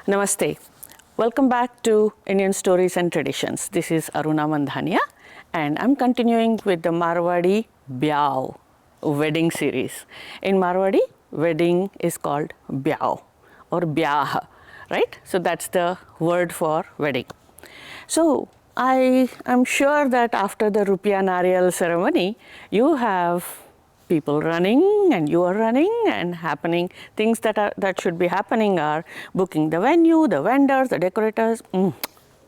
Namaste. Welcome back to Indian Stories and Traditions. This is Aruna Mandhania and I'm continuing with the Marwari Byao wedding series. In Marwari, wedding is called Byao or Byah, right? So that's the word for wedding. So I am sure that after the Rupiah Nariyal ceremony, you have people running and you are running and happening. Things that should be happening are booking the venue, the vendors, the decorators.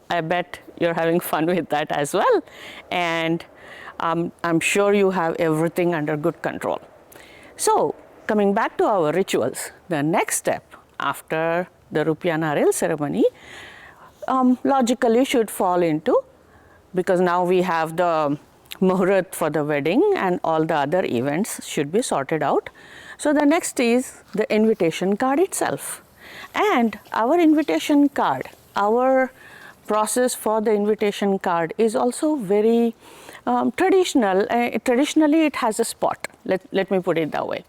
I bet you're having fun with that as well. And I'm sure you have everything under good control. So coming back to our rituals, the next step after the Rupiah Nariyal ceremony logically should fall into, because now we have the muhurat for the wedding and all the other events should be sorted out. So the next is the invitation card itself. And our invitation card, our process for the invitation card is also very traditional. Traditionally it has a spot, let me put it that way.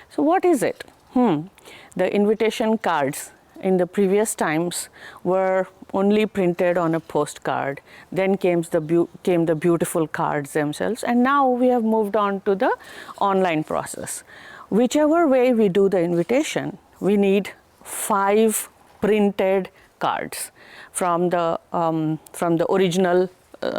So what is it? The invitation cards in the previous times were only printed on a postcard, then came the beautiful cards themselves, and now we have moved on to the online process. Whichever way we do the invitation, we need 5 printed cards from the original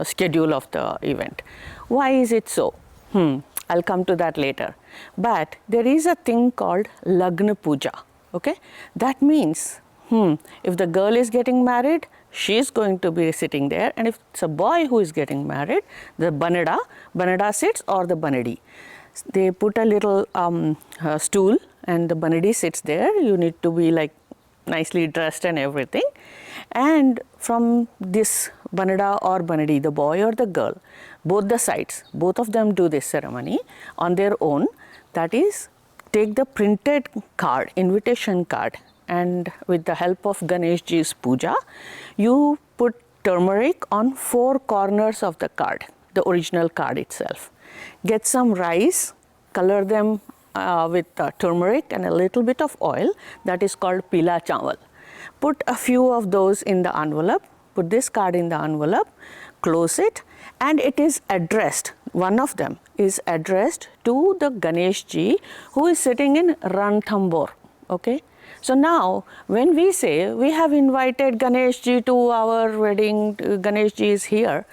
schedule of the event. Why is it so? I'll come to that later. But there is a thing called Lagna Puja. Okay, that means if the girl is getting married, she is going to be sitting there, and if it's a boy who is getting married, the banada sits, or the banadi. They put a little stool and the banadi sits there. You need to be like nicely dressed and everything. And from this banada or banadi, the boy or the girl, both the sides, both of them do this ceremony on their own. That is, take the printed card, invitation card, and with the help of Ganesh Ji's puja, you put turmeric on 4 corners of the card, the original card itself. Get some rice, color them with turmeric and a little bit of oil, that is called pila chawal. Put a few of those in the envelope, put this card in the envelope, close it, and it is addressed, one of them is addressed to the Ganesh Ji who is sitting in Ranthambore. Okay? So now when we say we have invited Ganesh Ji to our wedding, Ganesh Ji is here,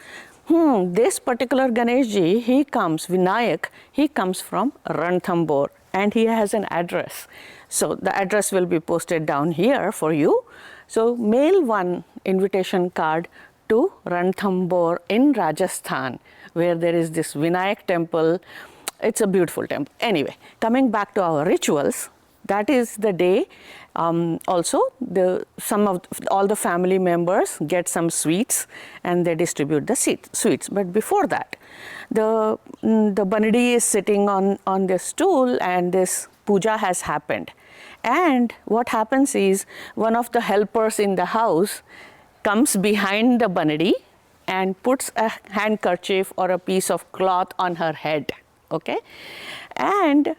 this particular Ganesh Ji, he comes, Vinayak, he comes from Ranthambore and he has an address. So the address will be posted down here for you. So mail one invitation card to Ranthambore in Rajasthan, where there is this Vinayak temple. It's a beautiful temple. Anyway, coming back to our rituals, that is the day also all the family members get some sweets and they distribute the sweets. But before that, the banadi is sitting on the stool and this puja has happened. And what happens is one of the helpers in the house comes behind the banadi and puts a handkerchief or a piece of cloth on her head. Okay? And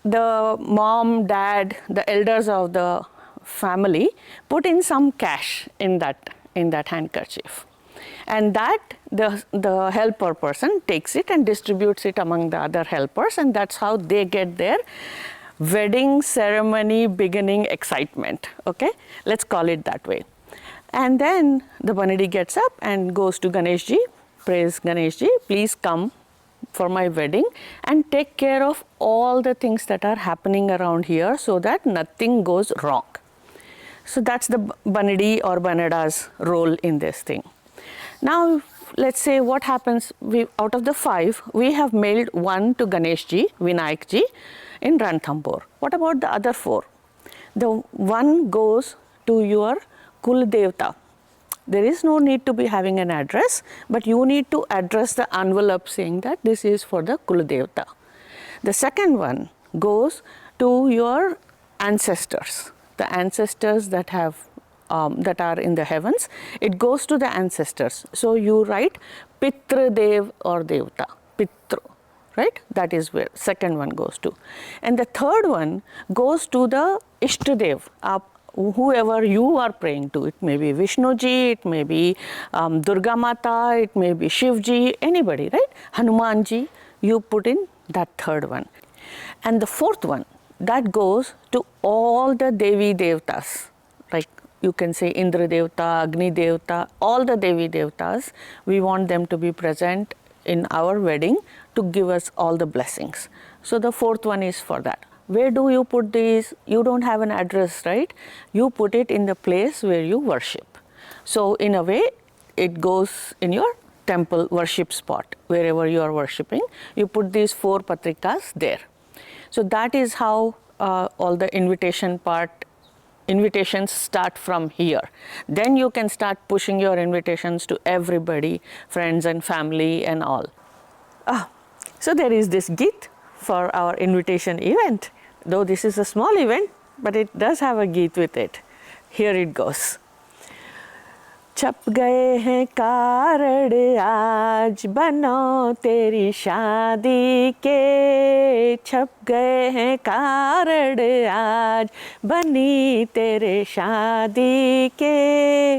the mom, dad, the elders of the family put in some cash in that handkerchief, and that the helper person takes it and distributes it among the other helpers, and that's how they get their wedding ceremony beginning excitement. Okay, let's call it that way. And then the banadi gets up and goes to Ganesh Ji, prays Ganesh Ji, please come for my wedding and take care of all the things that are happening around here so that nothing goes wrong. So that's the banadi or banada's role in this thing. Now let's say what happens, out of the 5, we have mailed 1 to Ganesh Ji, Vinayak Ji in Ranthambore. What about the other 4? The 1 goes to your Kul Devta. There is no need to be having an address, but you need to address the envelope saying that this is for the Kul Devta. The second one goes to your ancestors, the ancestors that are in the heavens. It goes to the ancestors. So you write Pitra Dev or Devta, Pitru, right? That is where second one goes to. And the third one goes to the Ishtadev, whoever you are praying to. It may be Vishnuji, it may be Durga Mata, it may be Shivji, anybody, right? Hanumanji, you put in that third one. And the fourth one, that goes to all the Devi Devtas, like you can say Indra Devta, Agni Devta, all the Devi Devtas, we want them to be present in our wedding to give us all the blessings. So the fourth one is for that. Where do you put these? You don't have an address, right? You put it in the place where you worship. So in a way, it goes in your temple worship spot, wherever you are worshipping. You put these 4 patrikas there. So that is how all the invitations start from here. Then you can start pushing your invitations to everybody, friends and family and all. So there is this Geet for our invitation event. Though this is a small event, but it does have a Geet with it. Here it goes. छप गए हैं card आज बनो तेरी शादी के, छप गए हैं कार्ड आज बनी तेरे शादी के,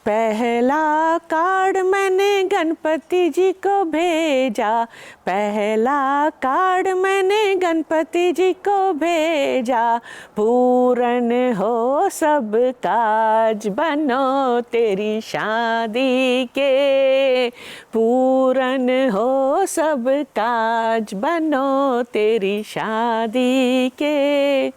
पहला कार्ड मैंने गणपति जी को भेजा, पहला कार्ड मैंने गणपति जी को भेजा, पूर्ण हो सब काज बनो तेरी शादी के, पूर्ण हो सब काज बनो तेरी शादी के।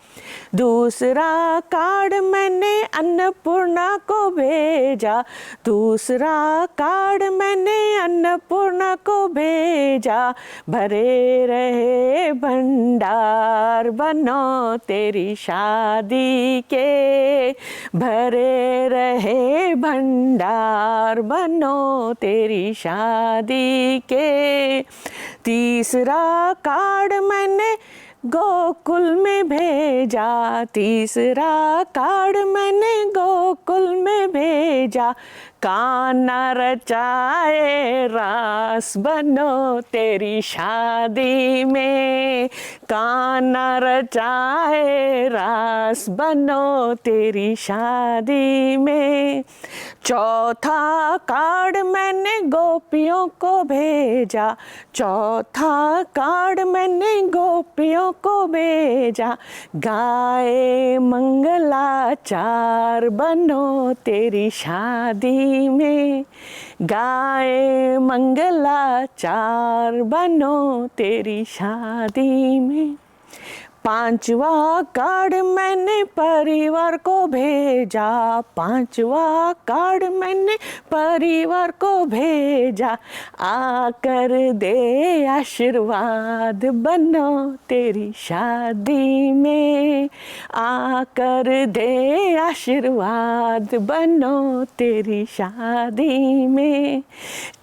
दूसरा कार्ड मैंने अन्नपूर्णा को भेजा, दूसरा कार्ड मैंने अन्नपूर्णा को भेजा, भरे रहे भंडार बनो तेरी शादी के, भरे रहे भंडार बनो तेरी शादी के। तीसरा कार्ड मैंने गोकुल में भेजा, तीसरा कार्ड मैंने गोकुल में भेजा, कान्हा रचाए रास बनो तेरी शादी में, कान्हा रचाए रास बनो तेरी शादी में। चौथा कार्ड मैंने गोपियों को भेजा, चौथा कार्ड मैंने गोपियों को भेजा, गाए मंगलाचार बनो तेरी शादी में, गाए मंगलाचार बनो तेरी शादी में। पांचवा कार्ड मैंने परिवार को भेजा, पांचवा कार्ड मैंने परिवार को भेजा, आकर दे आशीर्वाद बनो तेरी शादी में, आकर दे आशीर्वाद बनो तेरी शादी में।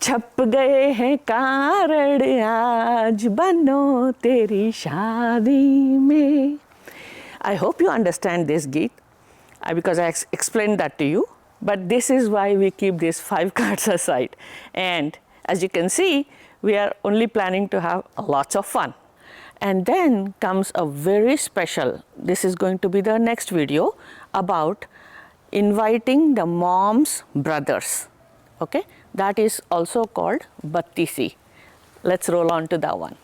छप गए हैं कार्ड आज बनो तेरी शादी में। I hope you understand this Geet because I explained that to you, but this is why we keep these 5 cards aside. And as you can see, we are only planning to have lots of fun. And then comes a very special, this is going to be the next video, about inviting the mom's brothers. Okay, that is also called Battisi. Let's roll on to that one.